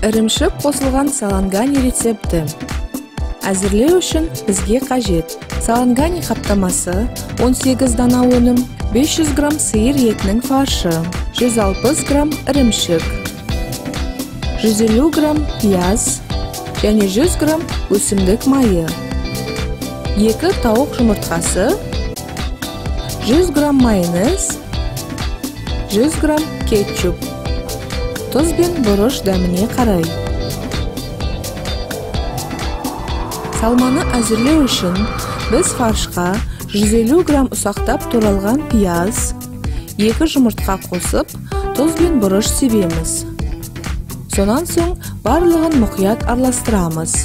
Ірімшік қосылған салангани рецепті. Әзірлеу үшін бізге қажет: салангани қаптамасы, 18 дана өнім, 500 грамм сиыр етінің фаршы, 160 грамм ірімшік, 150 грамм пияз және 100 грамм өсімдік майы, 2 тауық жұмыртқасы, 100 грамм майонез, 100 грамм кетчуп, тұз бен бұрыш дәміне қарай. Салманы әзірлеу үшін біз фаршқа 150 грамм ұсақтап туралған пияз, 2 жұмыртқа қосып, тұз бен бұрыш себеміз. Сонан соң барлығын мұқият араластырамыз.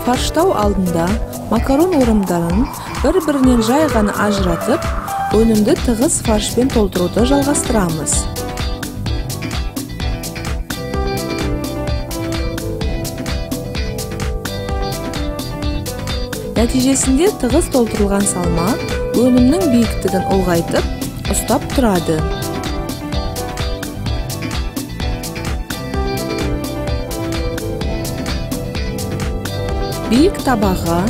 Фарштау алдында макарон орымдарын бір-бірінен жай ғана ажыратып, өнімді тығыз фаршпен толтыруды жалғастырамыз. Нәтижесінде тығыз толтырылған салма өнімнің биіктігін ұлғайтып, ұстап тұрады. Биік табаға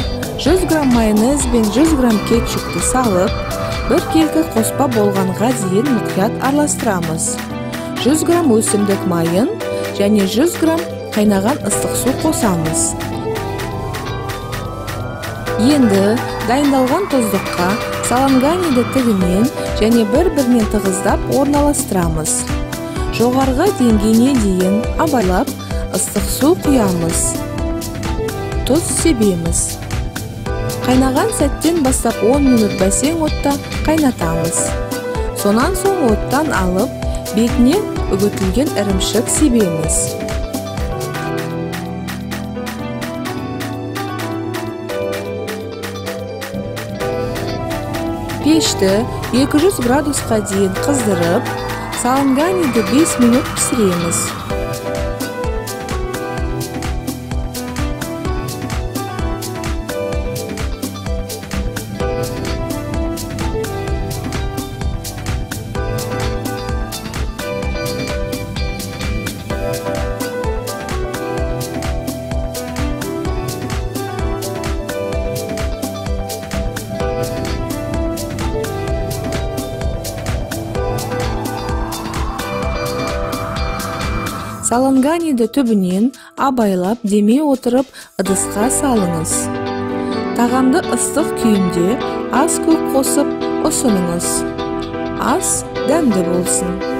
100 грамм майонез бен 100 грамм кетчупты салып, бір келкі қоспа болғанға дейін мұқият араластырамыз. 100 грамм өсімдік майын және 100 грамм қайнаған ыстық су қосамыз. Енді дайындалған тұздыққа саланганиді тігінен және бір-бірінен тығыздап орналастырамыз. Жоғарғы деңгейіне дейін абайлап ыстық су құямыз. Тұз себеміз. Қайнаған сәттен бастап 10 минут бәсең отта қайнатамыз. Сонан соң оттан алып, бетіне үгітілген ірімшік себеміз. Пешті 200 градусқа дейін қыздырып, саланганиді 5 минут пісіреміз. Саланганиді түбінен абайлап демей отырып ыдысқа салыңыз. Тағамды ыстық күйінде аз көк қосып ұсыныңыз. Ас дәмді болсын.